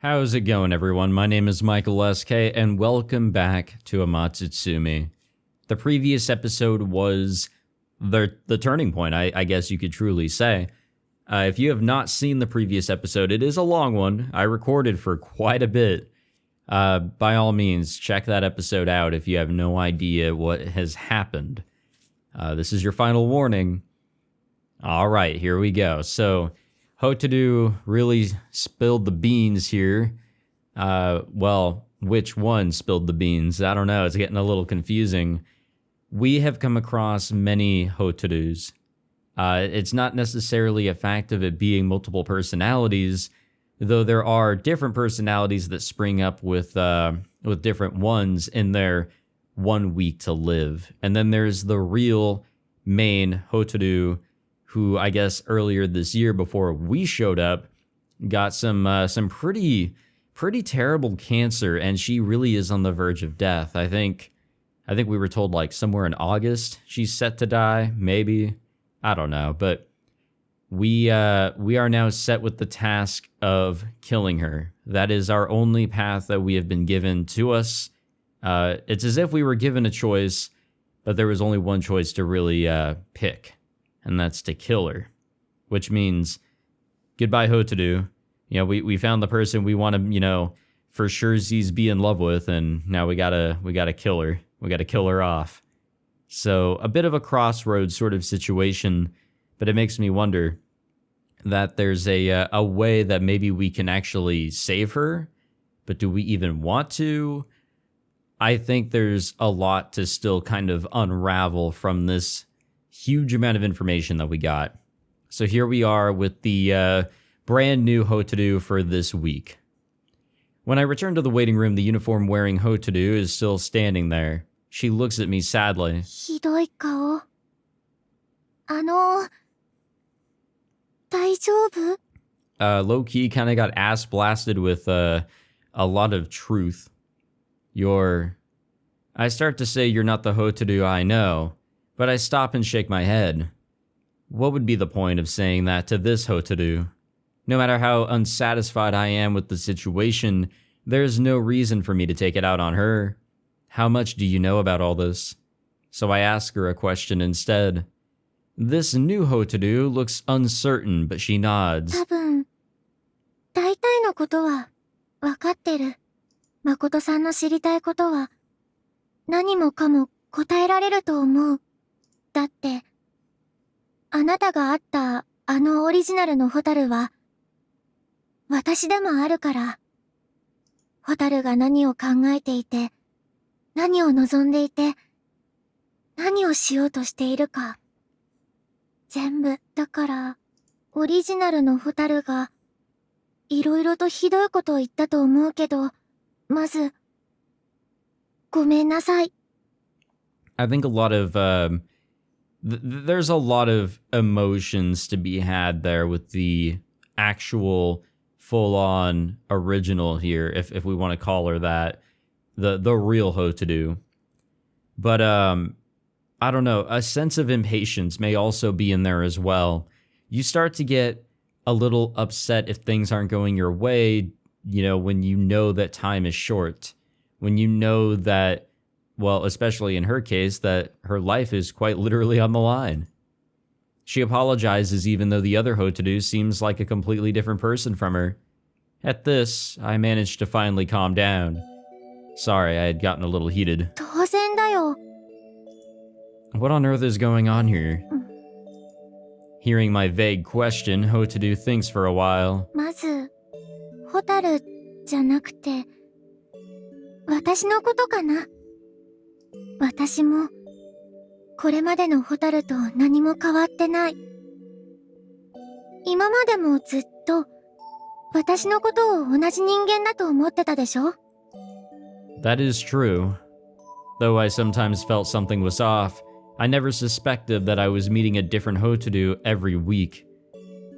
How's it going, everyone? My name is Michael SK, and welcome back to Amatsutsumi. The previous episode was the turning point, I guess you could truly say. If you have not seen the previous episode, it is a long one. I recorded for quite a bit. By all means, check that episode out if you have no idea what has happened. This is your final warning. All right, here we go. So, Hotaru really spilled the beans here. Well, which one spilled the beans? I don't know. It's getting a little confusing. We have come across many Hotarus. It's not necessarily a fact of it being multiple personalities, though there are different personalities that spring up with different ones in their 1 week to live. And then there's the real main Hotaru, who I guess earlier this year, before we showed up, got some pretty terrible cancer, and she really is on the verge of death. I think we were told like somewhere in August she's set to die, maybe. I don't know, but we are now set with the task of killing her. That is our only path that we have been given to us. It's as if we were given a choice, but there was only one choice to really pick. And that's to kill her, which means goodbye, Hotaru. You know, we found the person we want to, for sure be in love with, and now we gotta kill her. We gotta kill her off. So a bit of a crossroads sort of situation, but it makes me wonder that there's a way that maybe we can actually save her, but do we even want to? I think there's a lot to still kind of unravel from this huge amount of information that we got. So here we are with the brand new Hotaru for this week. When I return to the waiting room, the uniform-wearing Hotaru is still standing there. She looks at me sadly. ひどい顔。大丈夫? Low-key kind of got ass blasted with a lot of truth. I start to say you're not the Hotaru I know, but I stop and shake my head. What would be the point of saying that to this Hotaru? No matter how unsatisfied I am with the situation, there's no reason for me to take it out on her. How much do you know about all this? So I ask her a question instead. This new Hotaru looks uncertain, but she nods. 多分、大体のことは分かってる。誠さんの知りたいことは何もかも答えられると思う。だって、あなたが会ったオリジナルのホタルは、私でもあるから。ホタルが何を考えていて、何を望んでいて、何をしようとしているか。全部、だから、オリジナルのホタルが、いろいろとひどいことを言ったと思うけど、まず、ごめんなさい。I think a lot of, there's a lot of emotions to be had there with the actual full-on original here, if we want to call her that, the real Hotaru. But I don't know, a sense of impatience may also be in there as well. You start to get a little upset if things aren't going your way, when you know that time is short, when you know that, well, especially in her case, that her life is quite literally on the line. She apologizes even though the other Hotaru seems like a completely different person from her. At this, I managed to finally calm down. Sorry, I had gotten a little heated. 当然だよ。What on earth is going on here? Hearing my vague question, Hotaru thinks for a while. まず、ホタルじゃなくて、私のことかな。私も、これまでのホタルと何も変わってない。今までもずっと、私のことを同じ人間だと思ってたでしょ? That is true. Though I sometimes felt something was off, I never suspected that I was meeting a different Hotaru every week.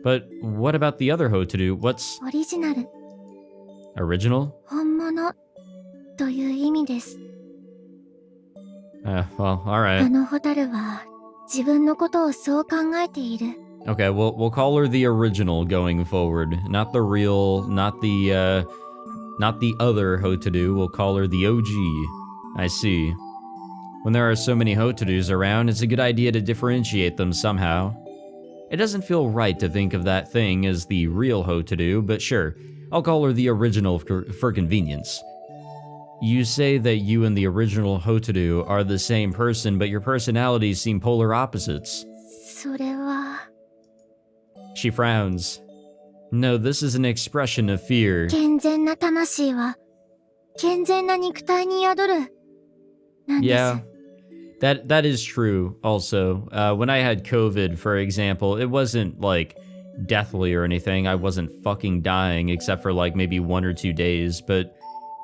But what about the other Hotaru? What's... オリジナル。Original? 本物という意味です。Well, alright. あのホタルは自分のことをそう考えている。Okay, we'll call her the original going forward. Not the real, not the Not the other Hotaru, we'll call her the OG. I see. When there are so many Hotarus around, it's a good idea to differentiate them somehow. It doesn't feel right to think of that thing as the real Hotaru, but sure, I'll call her the original for convenience. You say that you and the original Hotaru are the same person, but your personalities seem polar opposites. それは She frowns. No, this is an expression of fear. 健全な魂は健全な肉体に宿るなんです。 Yeah, that is true also. When I had COVID, for example, it wasn't like deathly or anything. I wasn't fucking dying except for like maybe 1 or 2 days, but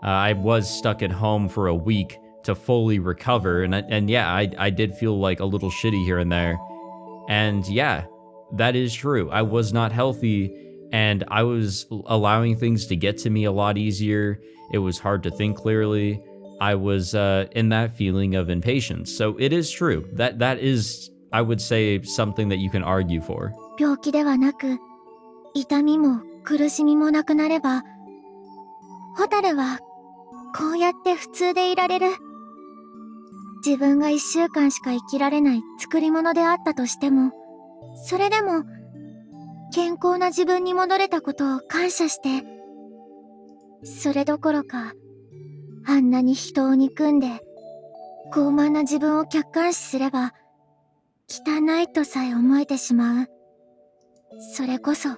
I was stuck at home for a week to fully recover, and yeah, I did feel like a little shitty here and there. And yeah, that is true. I was not healthy, and I was allowing things to get to me a lot easier. It was hard to think clearly. I was in that feeling of impatience. So it is true. That is, I would say, something that you can argue for. 病気ではなく痛みも苦しみもなくなればホタルはこうやって普通でいられる。自分が1週間しか生きられない作り物であったとしても、それでも健康な自分に戻れたことを感謝して、それどころかあんなに人を憎んで傲慢な自分を客観視すれば汚いとさえ思えてしまう。それこそ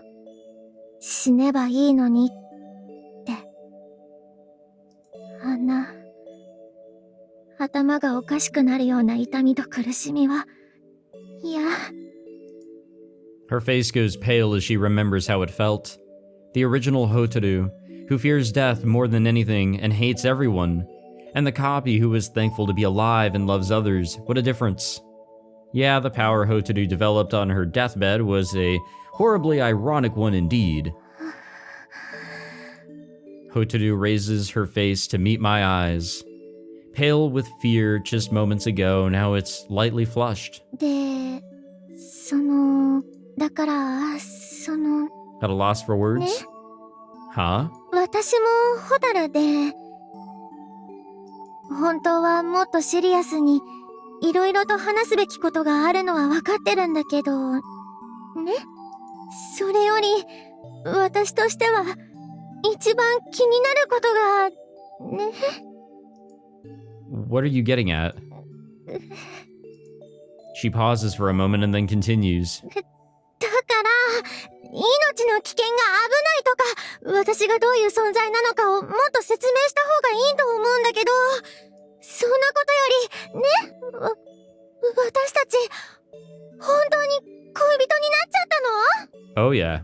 死ねばいいのにって。あんな頭がおかしくなるような痛みと苦しみは、いや。 Her face goes pale as she remembers how it felt. The original Hotaru, who fears death more than anything and hates everyone, and the copy who is thankful to be alive and loves others. What a difference. Yeah, the power Hotaru developed on her deathbed was a horribly ironic one indeed. Hotaru raises her face to meet my eyes. Pale with fear just moments ago, now it's lightly flushed. で、だから、At a loss for words? ね? Huh? 私もホタルで、本当はもっとシリアスにいろいろと話すべきことがあるのは分かってるんだけど、ね？それより、私としては一番気になることが、ね。What are you getting at? She pauses for a moment and then continues. だから、命の危険が危ないとか、私がどういう存在なのかをもっと説明した方がいいと思うんだけど、そんなことより、ね、私たち、本当に恋人になっちゃったの？ Oh yeah.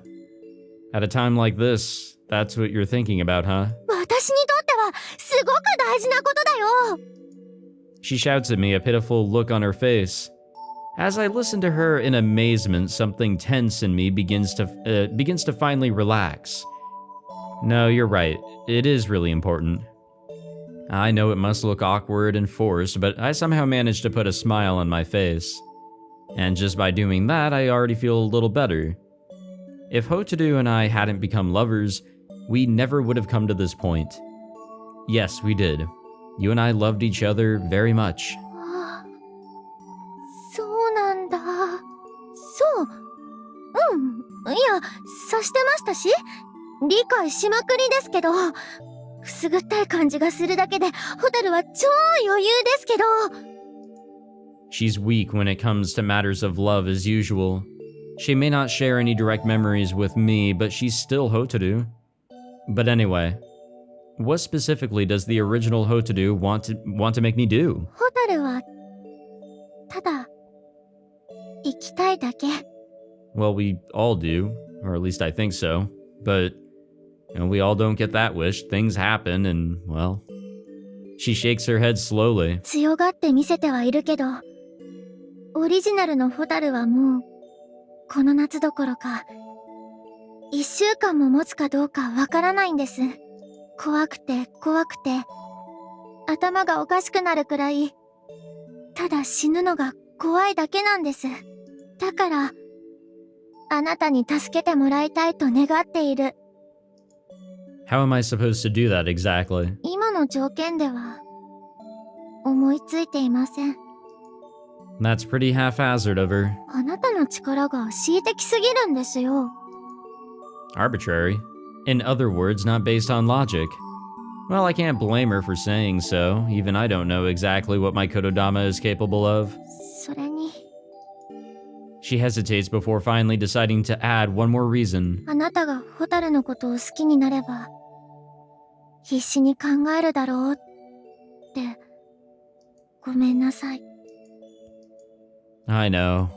At a time like this, that's what you're thinking about, huh? 私にとっては、すごく大事なことだよ。 She shouts at me, a pitiful look on her face. As I listen to her in amazement, something tense in me begins to finally relax. No, you're right. It is really important. I know it must look awkward and forced, but I somehow managed to put a smile on my face. And just by doing that, I already feel a little better. If Hotaru and I hadn't become lovers, we never would have come to this point. Yes, we did. You and I loved each other very much. そうなんだ。そう。うん。いや、察してましたし、理解しまくりですけど、くすぐったい感じがするだけで、ホタルは超余裕ですけど。She's weak when it comes to matters of love as usual. She may not share any direct memories with me, but she's still Hotaru. But anyway, what specifically does the original Hotaru want to make me do? ホタルは、ただ、生きたいだけ。 Well, we all do, or at least I think so. But, we all don't get that wish. Things happen, and, well... She shakes her head slowly. 強がって見せてはいるけど、オリジナルのホタルはもう、この夏どころか、1週間も持つかどうかわからないんです。怖くて、頭がおかしくなるくらい、ただ死ぬのが怖いだけなんです。だから、あなたに助けてもらいたいと願っている。How am I supposed to do that exactly? 今の条件では思いついていません。 That's pretty haphazard of her. あなたの力が恣意的すぎるんですよ。 Arbitrary. In other words, not based on logic. Well, I can't blame her for saying so. Even I don't know exactly what my kotodama is capable of. それに She hesitates before finally deciding to add one more reason. あなたがホタルのことを好きになれば必死に考えるだろうってごめんなさい。 I know.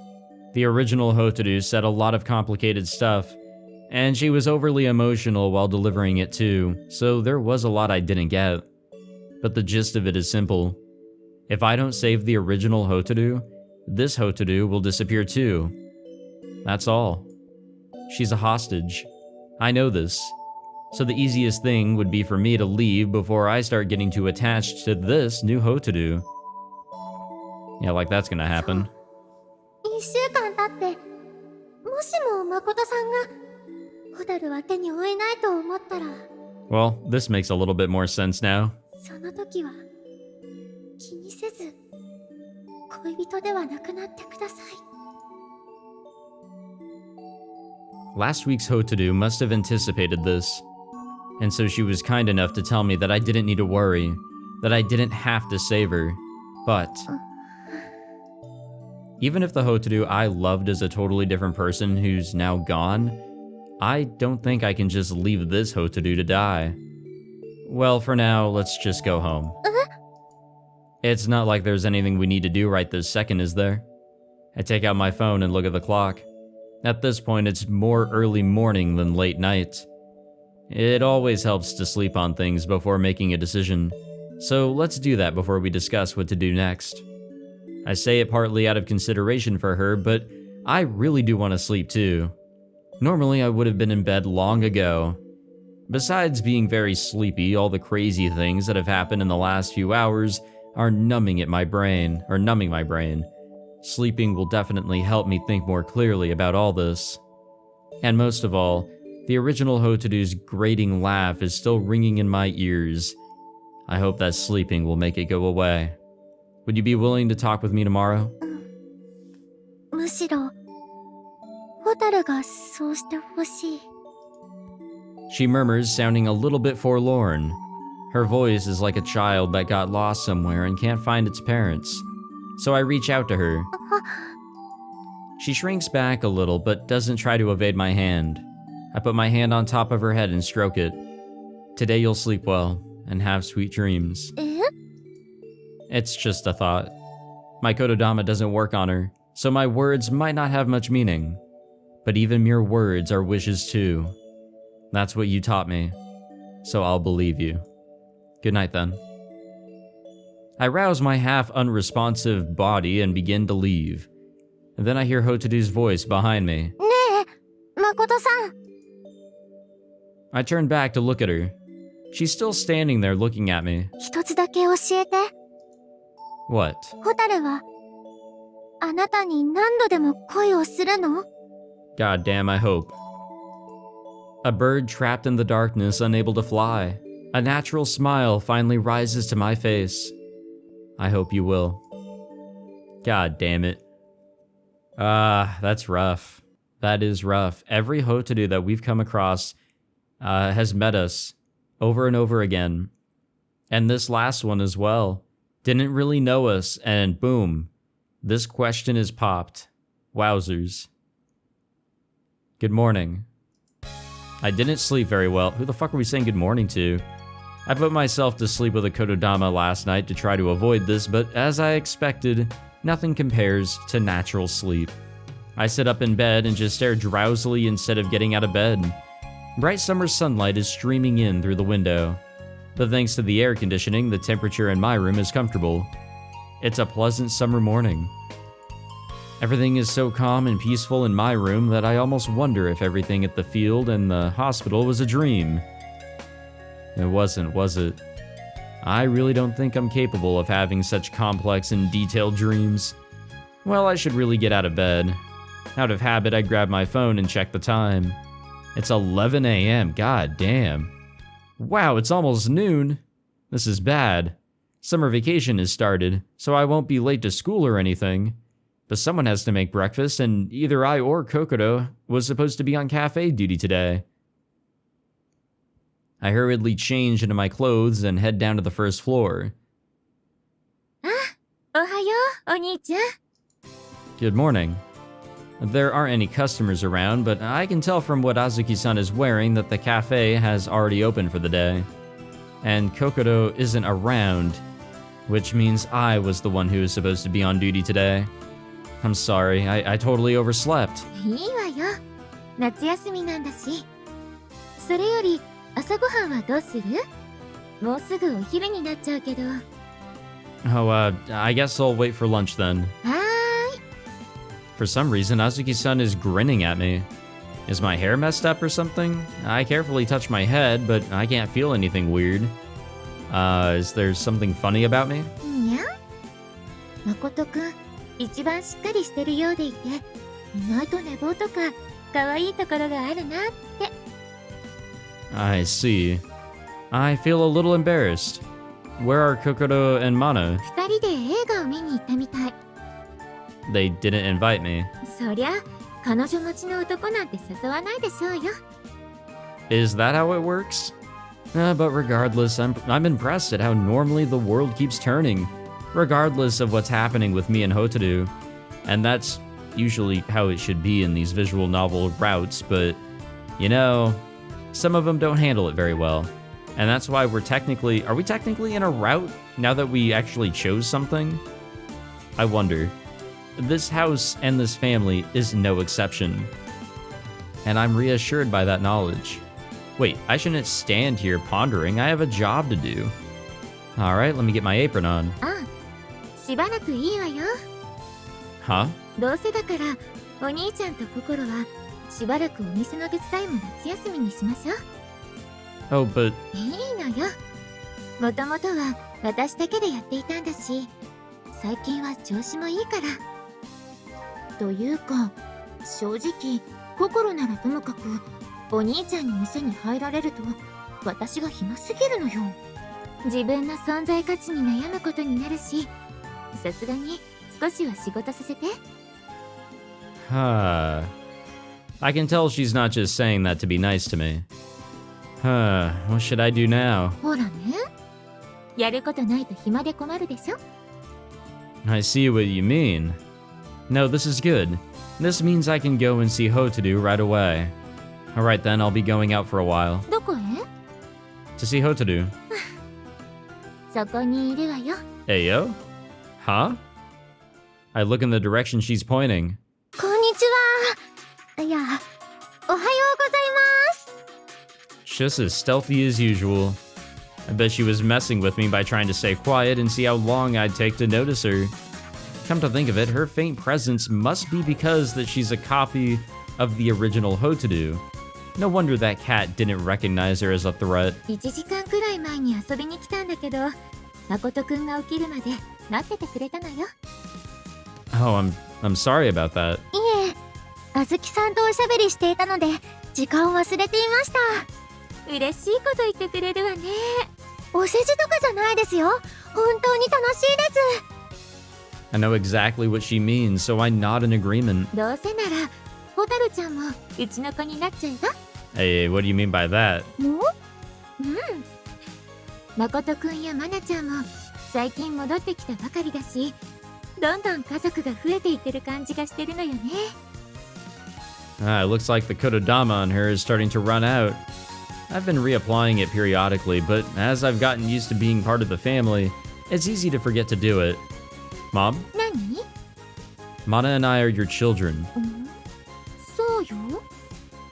The original Hotaru said a lot of complicated stuff, and she was overly emotional while delivering it too, so there was a lot I didn't get. But the gist of it is simple. If I don't save the original Hotaru, this Hotaru will disappear too. That's all. She's a hostage. I know this. So the easiest thing would be for me to leave before I start getting too attached to this new Hotaru. Yeah, like that's gonna happen. 1週間経ってもしも誠さんがホタルは手に負えないと思ったら Well, this makes a little bit more sense now. その時は気にせず恋人ではなくなってください。 Last week's Hotaru must have anticipated this, and so she was kind enough to tell me that I didn't need to worry, that I didn't have to save her. But even if the Hotaru I loved is a totally different person who's now gone, I don't think I can just leave this Hotaru to die. Well, for now, let's just go home. It's not like there's anything we need to do right this second, is there? I take out my phone and look at the clock. At this point, it's more early morning than late night. It always helps to sleep on things before making a decision, so let's do that before we discuss what to do next. I say it partly out of consideration for her, but I really do want to sleep too. Normally, I would have been in bed long ago. Besides being very sleepy, all the crazy things that have happened in the last few hours are numbing my brain. Sleeping will definitely help me think more clearly about all this. And most of all, the original Hotaru's grating laugh is still ringing in my ears. I hope that sleeping will make it go away. Would you be willing to talk with me tomorrow? むしろホタルがそうしてほしい。 She murmurs, sounding a little bit forlorn. Her voice is like a child that got lost somewhere and can't find its parents. So I reach out to her. She shrinks back a little, but doesn't try to evade my hand. I put my hand on top of her head and stroke it. Today you'll sleep well and have sweet dreams. え？ It's just a thought. My kotodama doesn't work on her, so my words might not have much meaning. But even mere words are wishes too. That's what you taught me, so I'll believe you. Good night then. I rouse my half-unresponsive body and begin to leave. And then I hear Hotaru's voice behind me. ねえ、誠さん。 I turn back to look at her. She's still standing there looking at me. 一つだけ教えて。 What? ホタルはあなたに何度でも恋をするの？ God damn, I hope. A bird trapped in the darkness, unable to fly. A natural smile finally rises to my face. I hope you will. God damn it. That's rough. That is rough. Every Hotaru that we've come across has met us over and over again. And this last one as well. Didn't really know us, and boom. This question is popped. Wowzers. Good morning. I didn't sleep very well. Who the fuck are we saying good morning to? I put myself to sleep with a kotodama last night to try to avoid this, but as I expected, nothing compares to natural sleep. I sit up in bed and just stare drowsily instead of getting out of bed. Bright summer sunlight is streaming in through the window, but thanks to the air conditioning, the temperature in my room is comfortable. It's a pleasant summer morning. Everything is so calm and peaceful in my room that I almost wonder if everything at the field and the hospital was a dream. It wasn't, was it? I really don't think I'm capable of having such complex and detailed dreams. Well, I should really get out of bed. Out of habit, I grab my phone and check the time. It's 11 a.m., god damn. Wow, it's almost noon. This is bad. Summer vacation has started, so I won't be late to school or anything. But someone has to make breakfast, and either I or Kokoro was supposed to be on cafe duty today. I hurriedly change into my clothes and head down to the first floor. Ohayo, Oni-chan. Good morning. There aren't any customers around, but I can tell from what Azuki-san is wearing that the cafe has already opened for the day. And Kokoro isn't around, which means I was the one who was supposed to be on duty today. I'm sorry, I totally overslept. いいわよ。夏休みなんだし。それより、朝ごはんはどうする？もうすぐお昼になっちゃうけど。Oh, I guess I'll wait for lunch then. はーい。For some reason, Azuki-san is grinning at me. Is my hair messed up or something? I carefully touch my head, but I can't feel anything weird. Is there something funny about me? にゃ？誠くん、一番しっかりしてるようでいて、意外と寝坊とか、可愛いところがあるなって。I see. I feel a little embarrassed. Where are Kokoro and Mana? 二人で映画を見に行ったみたい。They didn't invite me. そりゃ、彼女持ちの男なんて誘わないでしょうよ。Is that how it works? But regardless, I'm impressed at how normally the world keeps turning, regardless of what's happening with me and Hotaru. And that's usually how it should be in these visual novel routes, but, you know, some of them don't handle it very well. And that's why are we technically in a route now that we actually chose something? I wonder. This house and this family is no exception. And I'm reassured by that knowledge. Wait, I shouldn't stand here pondering. I have a job to do. Alright, let me get my apron on. しばらくいいわよ。Huh? どうせだから、お兄ちゃんと心は、しばらくお店の手伝いも夏休みにしましょう。Oh, but... いいのよ。もともとは私だけでやっていたんだし、最近は調子もいいから。というか、正直、心ならともかく、お兄ちゃんに店に入られると、私が暇すぎるのよ。自分の存在価値に悩むことになるし、さすがに少しは仕事させて。I can tell she's not just saying that to be nice to me. What should I do now? ほらね。やることないと暇で困るでしょ。I see what you mean. No, this is good. This means I can go and see Hotaru right away. Alright then, I'll be going out for a while. どこへ？ To see Hotaru. そこにいるわよ。Ayo? Huh? I look in the direction she's pointing. こんにちは。いや、おはようございます。 Just as stealthy as usual. I bet she was messing with me by trying to stay quiet and see how long I'd take to notice her. Come to think of it, her faint presence must be because that she's a copy of the original Hotaru. No wonder that cat didn't recognize her as a threat. 1時間くらい前に遊びに来たんだけど、誠くんが起きるまで待っててくれたのよ。Oh, I'm sorry about that. いえ、あずきさんとおしゃべりしていたので、時間を忘れていました。嬉しいこと言ってくれるわね。お世辞とかじゃないですよ。本当に楽しいです。I know exactly what she means, so I nod in agreement. どうせなら、ホタルちゃんもうちの子になっちゃえば。Hey, what do you mean by that? もう？誠くんやマナちゃんも最近戻ってきたばかりだし、どんどん家族が増えていってる感じがしてるのよね。It looks like the kotodama on her is starting to run out. I've been reapplying it periodically, but as I've gotten used to being part of the family, it's easy to forget to do it. Mom? 何？ Mana and I are your children. そうよ。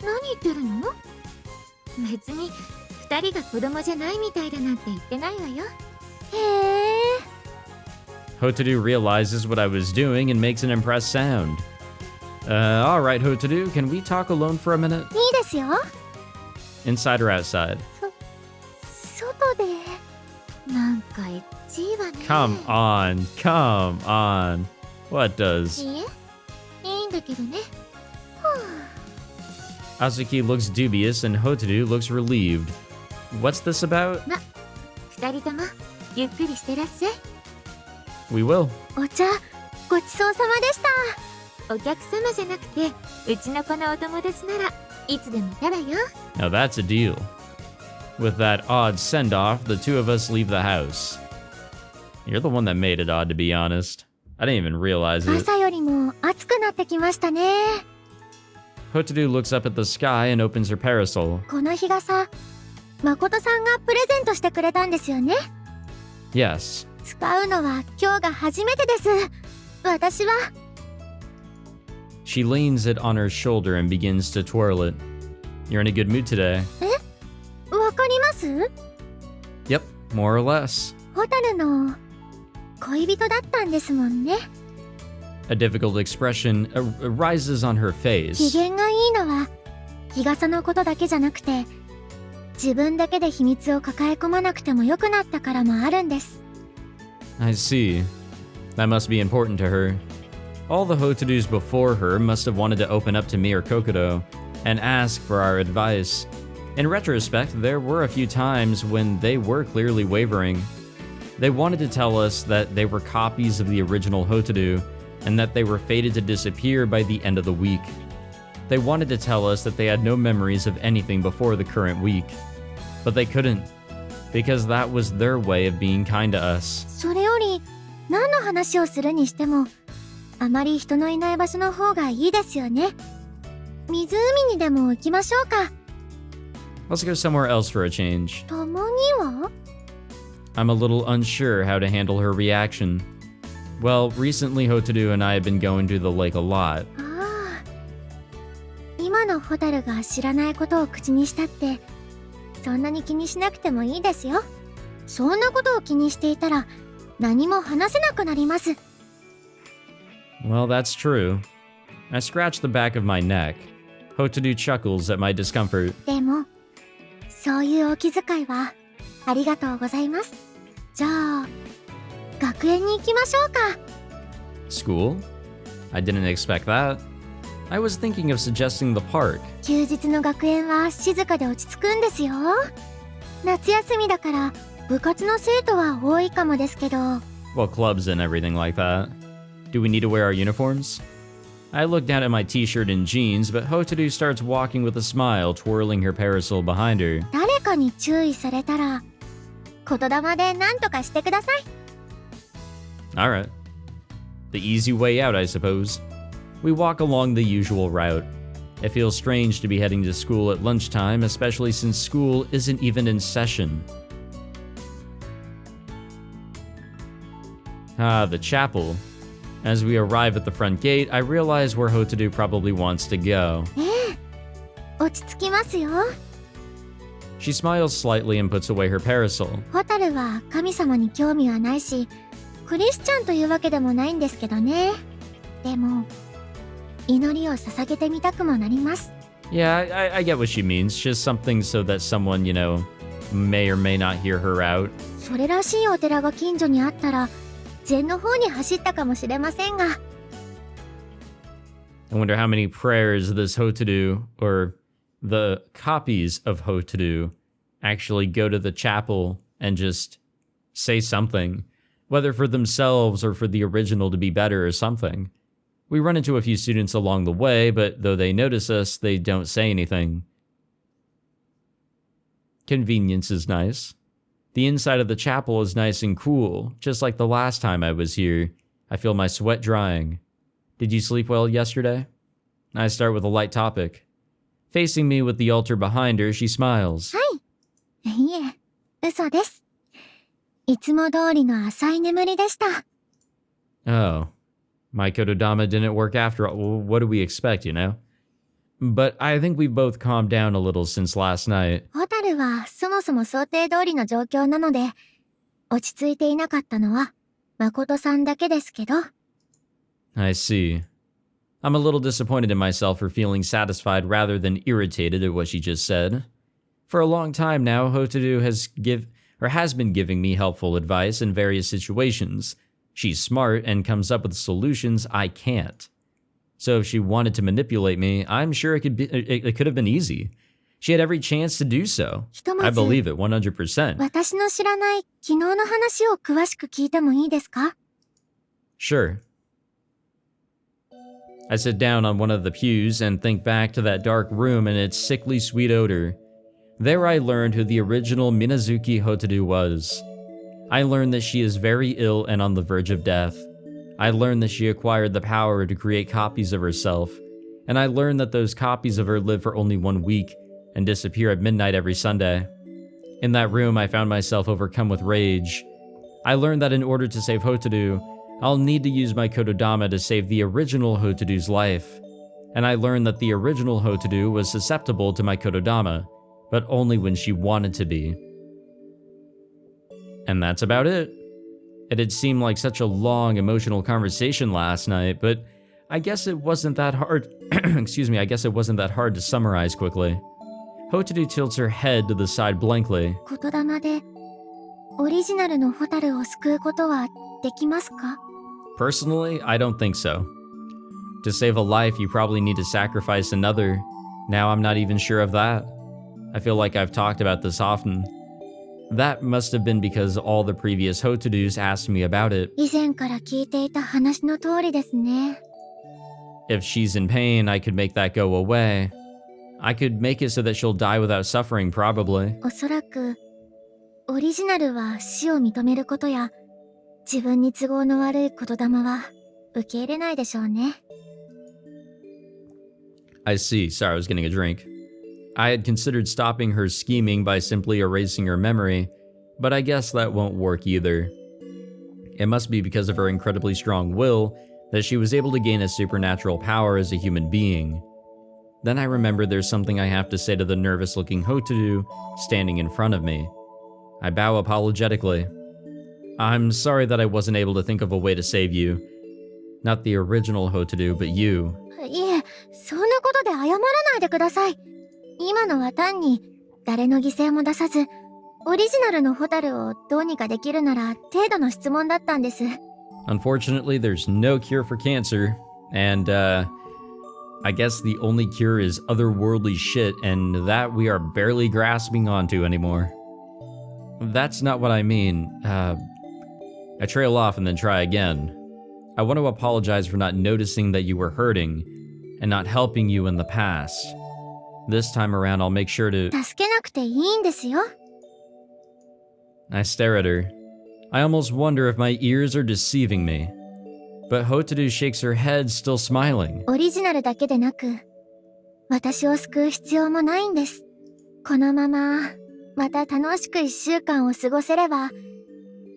何言ってるの？別に二人が子供じゃないみたいだなんて言ってないわよ。へえ。Hotaru realizes what I was doing and makes an impressed sound. Alright, Hotaru, can we talk alone for a minute? いいですよ。Inside or outside? 外で。なんかエッチいわね。Come on. What does? いいえ、いいんだけどね。Azuki looks dubious and Hotaru looks relieved. What's this about? 二人ともゆっくりしてらっしゃい。 We will. お茶ごちそうさまでした。お客様じゃなくてうちの子のお友達ならいつでもたらよ。 Now that's a deal. With that odd send-off, the two of us leave the house. You're the one that made it odd, to be honest. I didn't even realize it. 朝よりも暑くなってきましたね。 Hotaru looks up at the sky and opens her parasol. この日傘、誠さんがプレゼントしてくれたんですよね。 Yes. 使うのは今日が初めてです。私は。 She leans it on her shoulder and begins to twirl it. You're in a good mood today. わかります？ Yep, more or less. ホタルの恋人だったんですもんね。 A difficult expression arises on her 機 face. 嫌がいいのは日傘のことだけじゃなくて、自分だけで秘密を抱え込まなくてもよくなったからもあるんです。 I see. That must be important to her. All the Hotarus before her must have wanted to open up to me or Kokoro and ask for our advice. In retrospect, there were a few times when they were clearly wavering. They wanted to tell us that they were copies of the original Hotaru and that they were fated to disappear by the end of the week. They wanted to tell us that they had no memories of anything before the current week. But they couldn't, because that was their way of being kind to us. それより何の話をするにしても、あまり人のいない場所の方がいいですよね。湖にでも行きましょうか。 Let's go somewhere else for a change. 共には？ I'm a little unsure how to handle her reaction. Well, recently Hotaru and I have been going to the lake a lot. ああ、今のホタルが知らないことを口にしたって、そんなに気にしなくてもいいですよ。そんなことを気にしていたら何も話せなくなります。 Well, that's true. I scratch the back of my neck. Hotaru chuckles at my discomfort. でも、そういうお気遣いはありがとうございます。じゃあ、学園に行きましょうか。 School? I didn't expect that. I was thinking of suggesting the park. 休日の学園は静かで落ち着くんですよ。夏休みだから部活の生徒は多いかもですけど。 Well, clubs and everything like that. Do we need to wear our uniforms? I look down at my t-shirt and jeans, but Hotaru starts walking with a smile, twirling her parasol behind her. 誰かに注意されたら、言霊で何とかしてください。 Alright. The easy way out, I suppose. We walk along the usual route. It feels strange to be heading to school at lunchtime, especially since school isn't even in session. Ah, the chapel. As we arrive at the front gate, I realize where Hotaru probably wants to go. 落ち着きますよ。 She smiles slightly and puts away her parasol. ホタルは神様に興味はないし、クリスチャンというわけでもないんですけどね。でも、祈りを捧げてみたくもなります。 Yeah, I get what she means. Just something so that someone, may or may not hear her out. それらしいお寺が近所にあったら、禅の方に走ったかもしれませんが。 I wonder how many prayers this Hotaru, or the copies of Hotaru, actually go to the chapel and just say something, whether for themselves or for the original to be better or something. We run into a few students along the way, but though they notice us, they don't say anything. Convenience is nice. The inside of the chapel is nice and cool, just like the last time I was here. I feel my sweat drying. Did you sleep well yesterday? I start with a light topic. Facing me with the altar behind her, she smiles. はい。いえ、嘘です。いつも通りの浅い眠りでした。 Oh, my kotodama didn't work after all. Well, what do we expect, But I think we've both calmed down a little since last night. ホタルはそもそも想定通りの状況なので、落ち着いていなかったのは誠さんだけですけど。 I see. I'm a little disappointed in myself for feeling satisfied rather than irritated at what she just said. For a long time now, Hotaru has been giving me helpful advice in various situations. She's smart and comes up with solutions I can't. So if she wanted to manipulate me, I'm sure it could have been easy. She had every chance to do so. ひとま I ず、 believe it 100%. 私の知らない昨日の話を詳しく聞いてもいいですか？ Sure. I sit down on one of the pews and think back to that dark room and its sickly sweet odor. There I learned who the original Minazuki Hotaru was. I learned that she is very ill and on the verge of death. I learned that she acquired the power to create copies of herself, and I learned that those copies of her live for only 1 week and disappear at midnight every Sunday. In that room, I found myself overcome with rage. I learned that in order to save Hotaru, I'll need to use my kotodama to save the original Hotaru's life. And I learned that the original Hotaru was susceptible to my kotodama, but only when she wanted to be. And that's about it. It had seemed like such a long, emotional conversation last night, but I guess it wasn't that hard. I guess it wasn't that hard to summarize quickly. Hotaru tilts her head to the side blankly. 言霊でオリジナルのホタルを救うことはできますか？ Personally, I don't think so. To save a life, you probably need to sacrifice another. Now I'm not even sure of that. I feel like I've talked about this often. That must have been because all the previous Hotarus asked me about it. 以前から聞いていた話の通りですね。 If she's in pain, I could make that go away. I could make it so that she'll die without suffering, probably. おそらくオリジナルは死を認めることや自分に都合の悪い言霊は受け入れないでしょうね。 I see. Sorry, I was getting a drink. I had considered stopping her scheming by simply erasing her memory, but I guess that won't work either. It must be because of her incredibly strong will that she was able to gain a supernatural power as a human being. Then I remembered there's something I have to say to the nervous-looking Hotaru standing in front of me. I bow apologetically. I'm sorry that I wasn't able to think of a way to save you. Not the original Hotaru, but you. いえ、そんなことで謝らないでください。今のは単に誰の犠牲も出さず、オリジナルのホタルをどうにかできるなら程度の質問だったんです。Unfortunately, there's no cure for cancer, and I guess the only cure is otherworldly shit, and that we are barely grasping onto anymore. That's not what I mean. I trail off and then try again. I want to apologize for not noticing that you were hurting and not helping you in the past. This time around, I'll make sure to... 助けなくていいんですよ。 I stare at her. I almost wonder if my ears are deceiving me. But Hotaru shakes her head, still smiling. オリジナルだけでなく、私を救う必要もないんです。このまま、また楽しく1週間を過ごせれば、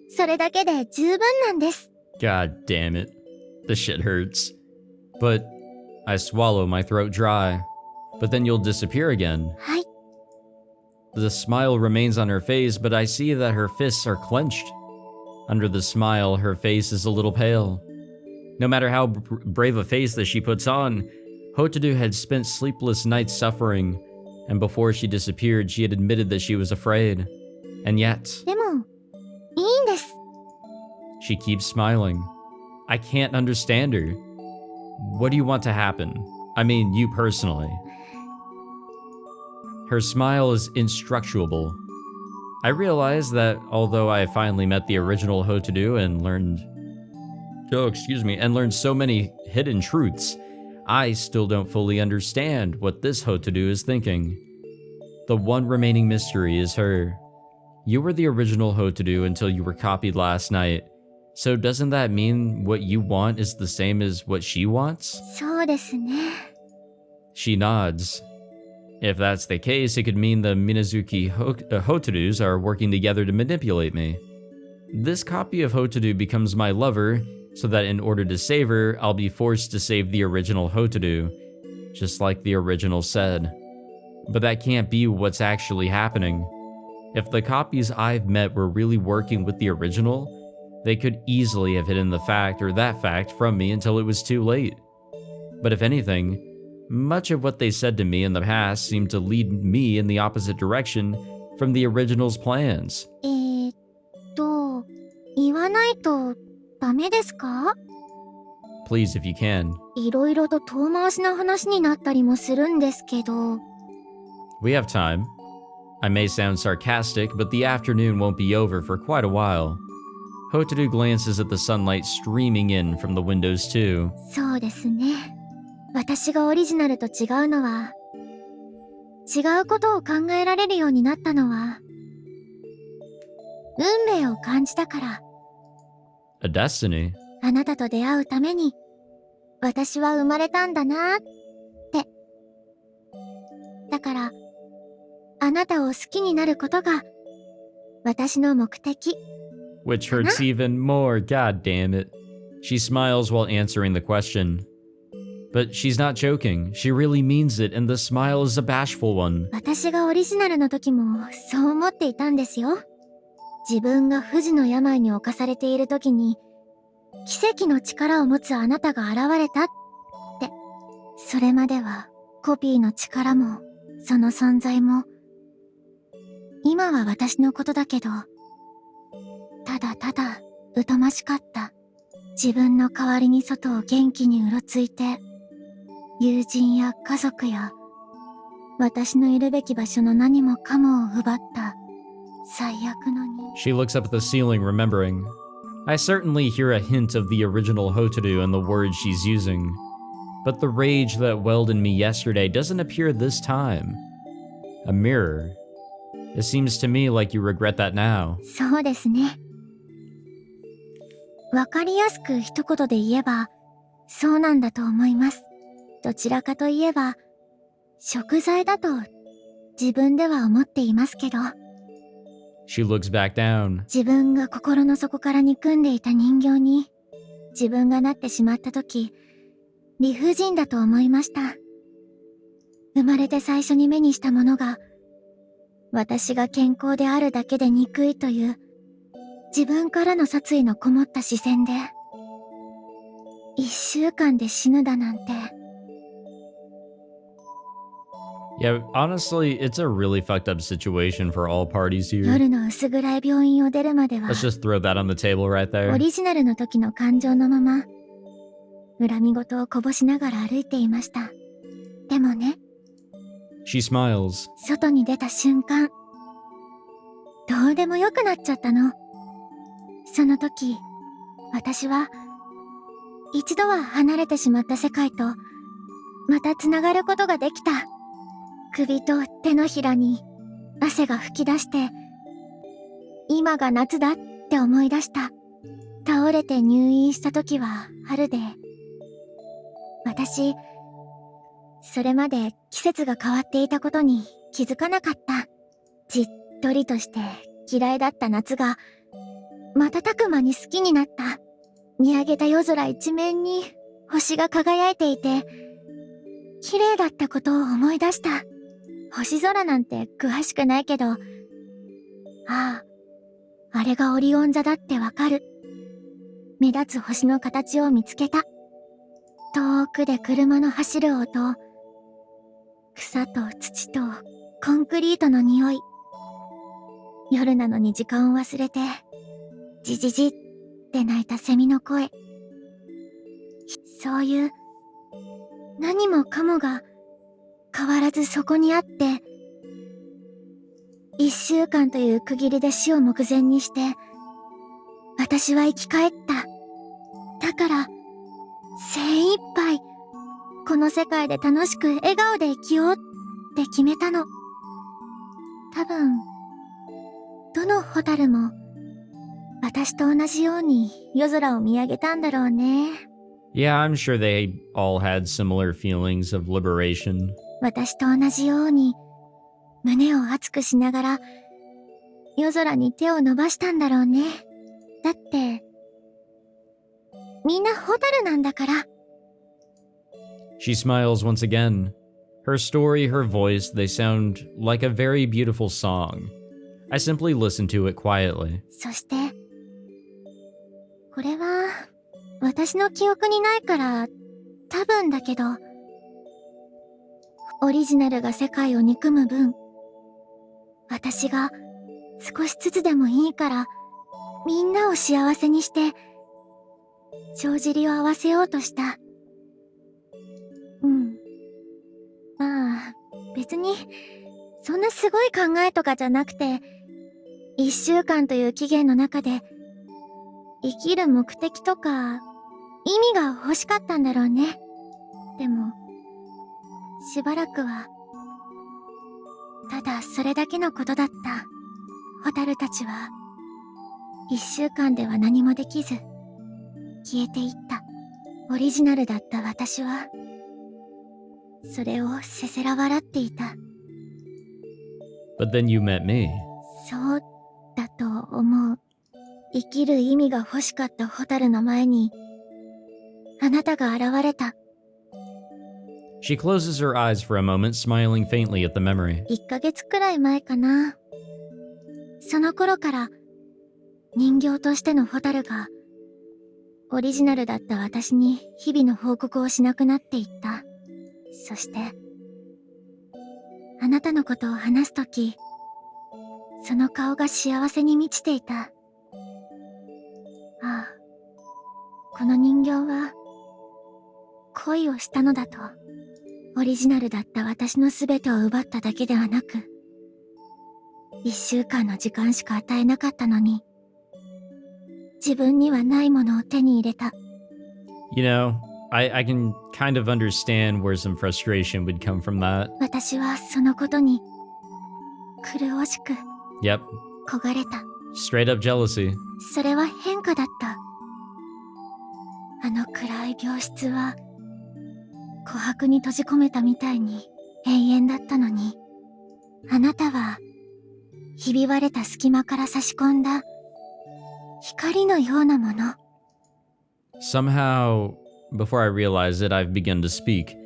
それだけで十分なんです。 God damn it. The shit hurts. But I swallow, my throat dry. But then you'll disappear again. はい。 The smile remains on her face, but I see that her fists are clenched. Under the smile, her face is a little pale. No matter how brave a face that she puts on, Hotaru had spent sleepless nights suffering, and before she disappeared, she had admitted that she was afraid. And yet... でも、いいんです。 She keeps smiling. I can't understand her. What do you want to happen? I mean, you personally. Her smile is instructuable. I realize that although I finally met the original Hotaru and learned so many hidden truths, I still don't fully understand what this Hotaru is thinking. The one remaining mystery is her. You were the original Hotaru until you were copied last night. So doesn't that mean what you want is the same as what she wants? そうですね。 She nods. If that's the case, it could mean the Minazuki Hotarus are working together to manipulate me. This copy of Hotaru becomes my lover, so that in order to save her, I'll be forced to save the original Hotaru, just like the original said. But that can't be what's actually happening. If the copies I've met were really working with the original, they could easily have hidden the fact or that fact from me until it was too late. But if anything, much of what they said to me in the past seemed to lead me in the opposite direction from the original's plans. 言わないとダメですか？ Please, if you can. いろいろと遠回しな話になったりもするんですけど。We have time. I may sound sarcastic, but the afternoon won't be over for quite a while. Hotaru glances at the sunlight streaming in from the windows too. そうですね。私がオリジナルと違うのは、違うことを考えられるようになったのは、運命を感じたから。A destiny? あなたと出会うために、私は生まれたんだなって。だから、あなたを好きになることが、私の目的。Which hurts even more, god damn it. She smiles while answering the question. But she's not joking. She really means it, and the smile is a bashful one. 私がオリジナルの時もそう思っていたんですよ。自分が不治の病に侵されている時に、奇跡の力を持つあなたが現れたって。それまではコピーの力も、その存在も、今は私のことだけど、ただただ疎ましかった。自分の代わりに外を元気にうろついて、友人や家族や、私のいるべき場所の何もかもを奪った、最悪の人。She looks up at the ceiling, remembering. I certainly hear a hint of the original Hotaru in the words she's using. But the rage that welled in me yesterday doesn't appear this time. A mirror. It seems to me like you regret that now. そうですね。わかりやすく一言で言えば、そうなんだと思います。どちらかといえば、贖罪だと自分では思っていますけど。She looks back down. 自分が心の底から憎んでいた人形に、自分がなってしまったとき、理不尽だと思いました。生まれて最初に目にしたものが、私が健康であるだけで憎いという、自分からの殺意のこもった視線で、1週間で死ぬだなんて。Yeah, honestly, it's a really fucked up situation for all parties here. 夜の薄暗い病院を出るまでは、 Let's just throw that on the table right オ there. リジナルの時の感情のまま、恨み事をこぼしながら歩いていました。でもね、She smiles. 外に出た瞬間、どうでもよくなっちゃったの。その時、私は、一度は離れてしまった世界と、また繋がることができた。首と手のひらに汗が噴き出して、今が夏だって思い出した。倒れて入院した時は春で、私、それまで季節が変わっていたことに気づかなかった。じっとりとして嫌いだった夏が、瞬く間に好きになった。見上げた夜空一面に星が輝いていて、綺麗だったことを思い出した。星空なんて詳しくないけど、ああ、あれがオリオン座だってわかる。目立つ星の形を見つけた。遠くで車の走る音、草と土とコンクリートの匂い。夜なのに時間を忘れて、じじじって鳴いたセミの声。そういう、何もかもが変わらずそこにあって、1週間という区切りで死を目前にして、私は生き返った。だから、精一杯、この世界で楽しく笑顔で生きようって決めたの。多分、どのホタルも、私と同じように夜空を見上げたんだろうね。Yeah, I'm sure they all had similar feelings of liberation. 私と同じように、胸を熱くしながら、夜空に手を伸ばしたんだろうね。だって、みんなホタルなんだから。She smiles once again. Her story, her voice, they sound like a very beautiful song. I simply listen to it quietly. そして、これは、私の記憶にないから、多分だけど、オリジナルが世界を憎む分、私が少しずつでもいいから、みんなを幸せにして、帳尻を合わせようとした。まあ、別に、そんなすごい考えとかじゃなくて、1週間という期限の中で、生きる目的とか、意味が欲しかったんだろうね。でも、しばらくは、ただそれだけのことだった。ホタルたちは、1週間では何もできず、消えていった。オリジナルだった私は、それをせせら笑っていた。But then you met me. そうだと思う。生きる意味が欲しかったホタルの前に、あなたが現れた。She closes her eyes for a moment, smiling faintly at the memory. 1ヶ月くらい前かな。その頃から、人形としてのホタルが、オリジナルだった私に日々の報告をしなくなっていった。そして、あなたのことを話すとき、その顔が幸せに満ちていた。ああ、この人形は、恋をしたのだと。オリジナルだった私の全てを奪っただけではなく、1週間の時間しか与えなかったのに、自分にはないものを手に入れた。You know, I can kind of understand where some frustration would come from that. 私はそのことに、苦しく、Yep, 焦がれた。straight up jealousy. それは変化だった。あの暗い病室は、琥珀に閉じ込めたみたいに永遠だったのに、あなたは、ひび割れた隙間から差し込んだ、光のようなもの。Somehow, before I realize it, I've begun to speak.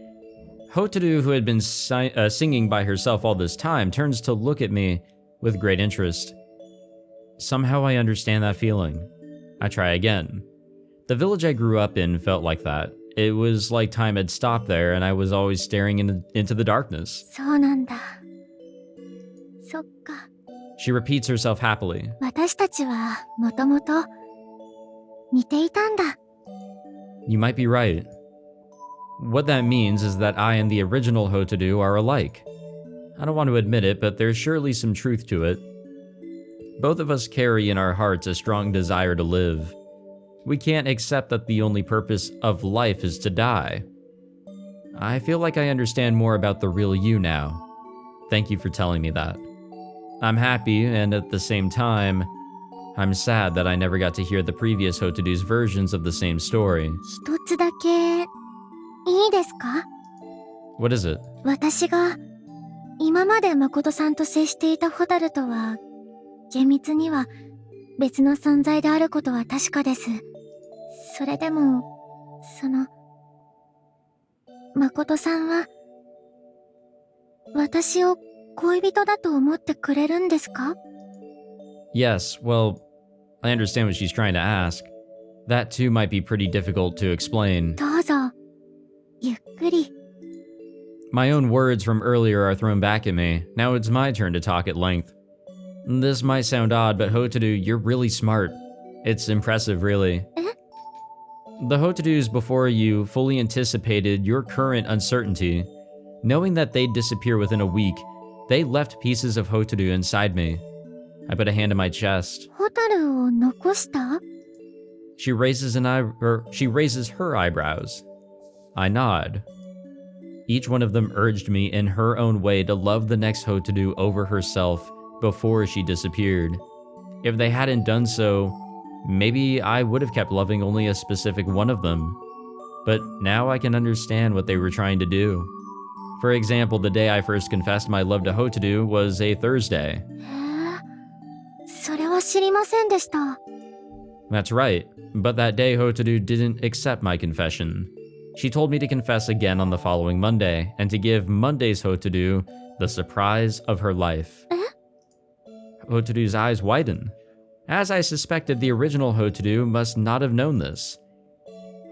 Hotaru, who had been singing by herself all this time, turns to look at me with great interest. Somehow I understand that feeling. I try again. The village I grew up in felt like that. It was like time had stopped there and I was always staring into the darkness. そうなんだ。そっか。She repeats herself happily. 私たちは、もともと、似ていたんだ。You might be right. What that means is that I and the original Hotaru are alike. I don't want to admit it, but there's surely some truth to it. Both of us carry in our hearts a strong desire to live. We can't accept that the only purpose of life is to die. I feel like I understand more about the real you now. Thank you for telling me that. I'm happy, and at the same time, I'm sad that I never got to hear the previous Hotaru's versions of the same story. 一つだけ、いいですか？ What is it? 私が、今まで誠さんと接していたホタルとは、厳密には別の存在であることは確かです。それでも、誠さんは、私を恋人だと思ってくれるんですか？ Yes, well, I understand what she's trying to ask. That too might be pretty difficult to explain. どうぞ、ゆっくり。My own words from earlier are thrown back at me. Now it's my turn to talk at length. This might sound odd, but Hotaru, you're really smart. It's impressive, really. The Hotarus before you fully anticipated your current uncertainty. Knowing that they'd disappear within a week, they left pieces of Hotaru inside me. I put a hand on my chest. ホタルを残した？ She raises her eyebrows. I nod. Each one of them urged me in her own way to love the next Hotaru over herself before she disappeared. If they hadn't done so, maybe I would have kept loving only a specific one of them. But now I can understand what they were trying to do. For example, the day I first confessed my love to Hotaru was a Thursday. へえ、それは知りませんでした。That's right, but that day Hotaru didn't accept my confession. She told me to confess again on the following Monday, and to give Monday's Hotaru the surprise of her life. Hotaru's eyes widen. As I suspected, the original Hotaru must not have known this.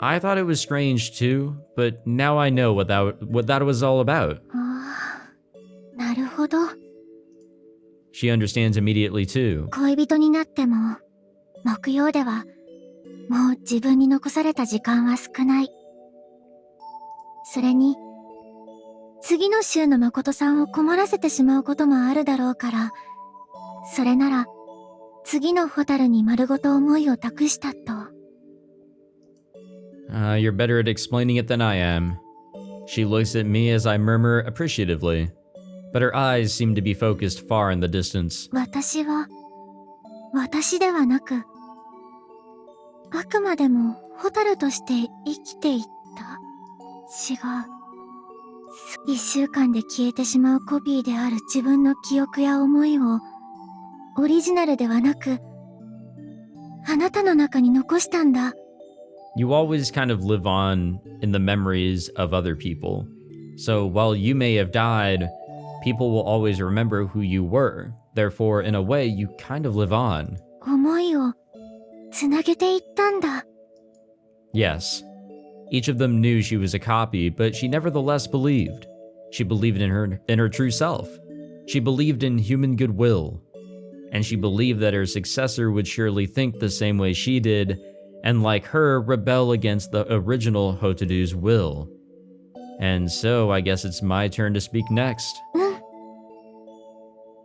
I thought it was strange too, but now I know what that was all about. ああ、なるほど。She understands immediately too. 恋人になっても、木曜では、もう自分に残された時間は少ない。それに、次の週の誠さんを困らせてしまうこともあるだろうから、それなら、次のホタルに丸ごと思いを託したと。You're better at explaining it than I am. She looks at me as I murmur appreciatively, but her eyes seem to be focused far in the distance. 私は、私ではなく、あくまでもホタルとして生きていった。違う。一週間で消えてしまうコピーである自分の記憶や思いを、オリジナルではなく、あなたの中に残したんだ。You always kind of live on in the memories of other people. So while you may have died, people will always remember who you were. Therefore, in a way, you kind of live on. 思いをつなげていったんだ。Yes. Each of them knew she was a copy, but she nevertheless believed. She believed in her true self. She believed in human goodwill. And she believed that her successor would surely think the same way she did, and like her, rebel against the original Hotaru's will. And so, I guess it's my turn to speak next.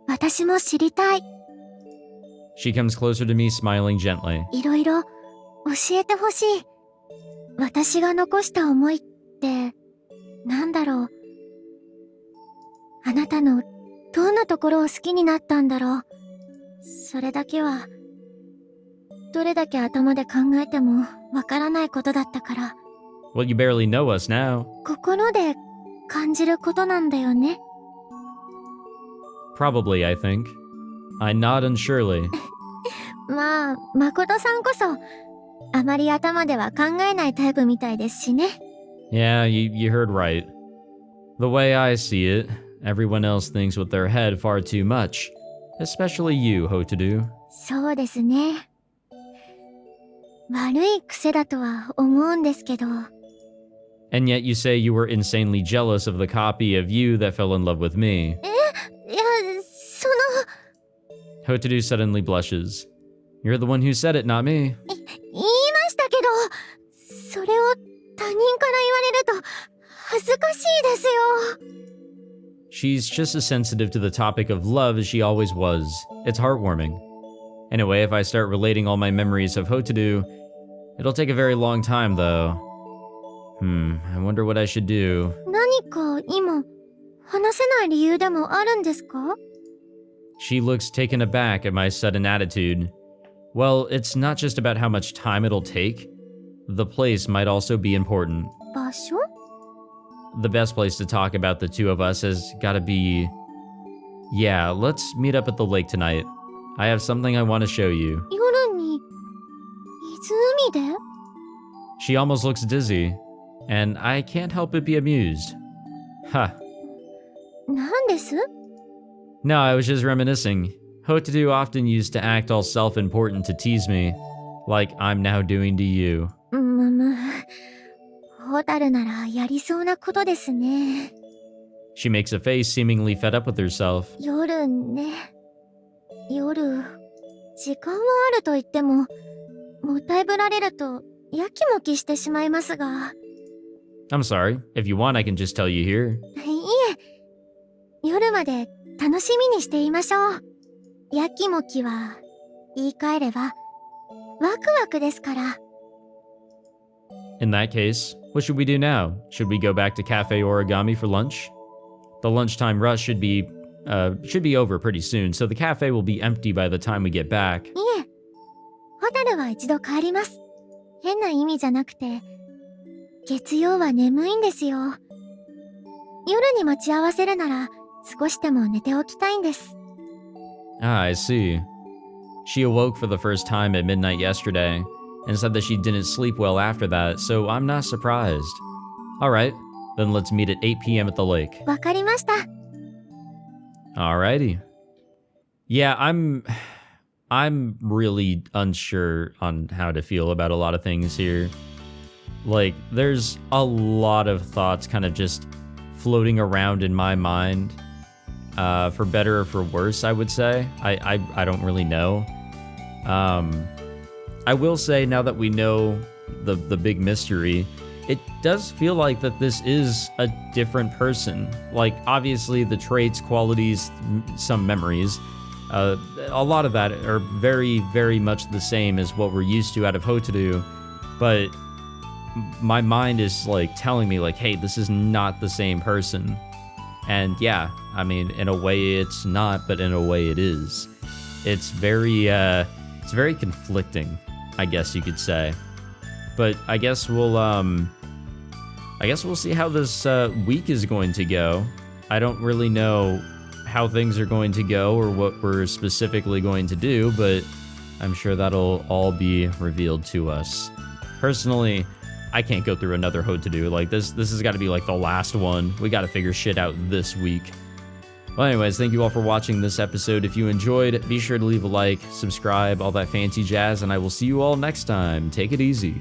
私も知りたい。She comes closer to me, smiling gently. いろいろ教えてほしい。私が残した思いって、なんだろう。あなたのどんなところを好きになったんだろう。それだけは、どれだけ頭で考えてもわからないことだったから。Well, you barely know us now. 心で感じることなんだよね。Probably, I think. I nod unsurely. まあ、誠さんこそ、あまり頭では考えないタイプみたいですしね。Yeah, you heard right. The way I see it, everyone else thinks with their head far too much. Especially you, Hotaru. そうですね。悪い癖だとは思うんですけど。And yet you say you were insanely jealous of the copy of you that fell in love with me. いや、その... Hotaru suddenly blushes. You're the one who said it, not me. 言いましたけど、それを他人から言われると恥ずかしいですよ。She's just as sensitive to the topic of love as she always was. It's heartwarming. Anyway, if I start relating all my memories of Hotaru, it'll take a very long time, though. I wonder what I should do. 何か今、話せない理由でもあるんですか? She looks taken aback at my sudden attitude. Well, it's not just about how much time it'll take. The place might also be important. 場所? The best place to talk about the two of us has gotta be... Yeah, let's meet up at the lake tonight. I have something I want to show you. 夜に、湖で? She almost looks dizzy, and I can't help but be amused. Ha. 何です? No, I was just reminiscing. Hotaru often used to act all self-important to tease me, like I'm now doing to you. ホタルならやりそうなことですね。She makes a face seemingly fed up with herself. 夜ね。夜、時間はあると言っても、もったいぶられるとやきもきしてしまいますが。I'm sorry. If you want, I can just tell you here. いえ、夜まで楽しみにしていましょう。やきもきは、言い換えれば、ワクワクですから。In that case, what should we do now? Should we go back to Cafe Origami for lunch? The lunchtime rush should be over pretty soon, so the cafe will be empty by the time we get back. いえ、ホタルは一度帰ります。変な意味じゃなくて、月曜は眠いんですよ。夜に待ち合わせるなら、少しでも寝ておきたいんです。Ah, I see. She awoke for the first time at midnight yesterday, and said that she didn't sleep well after that, so I'm not surprised. Alright, then let's meet at 8 p.m. at the lake. わかりました。Alrighty. Yeah, I'm really unsure on how to feel about a lot of things here. Like, there's a lot of thoughts kind of just floating around in my mind. For better or for worse, I would say. I don't really know. I will say, now that we know the big mystery, it does feel like that this is a different person. Like, obviously, the traits, qualities, some memories, a lot of that are very, very much the same as what we're used to out of Hotaru, but my mind is like telling me like, hey, this is not the same person. And yeah, I mean, in a way it's not, but in a way it is. It's very conflicting, I guess you could say. But I guess we'll see how this week is going to go. I don't really know how things are going to go or what we're specifically going to do, but I'm sure that'll all be revealed to us. Personally, I can't go through another Hotaru. Like, this has got to be like the last one. We got to figure shit out this week. Well, anyways, thank you all for watching this episode. If you enjoyed, be sure to leave a like, subscribe, all that fancy jazz, and I will see you all next time. Take it easy.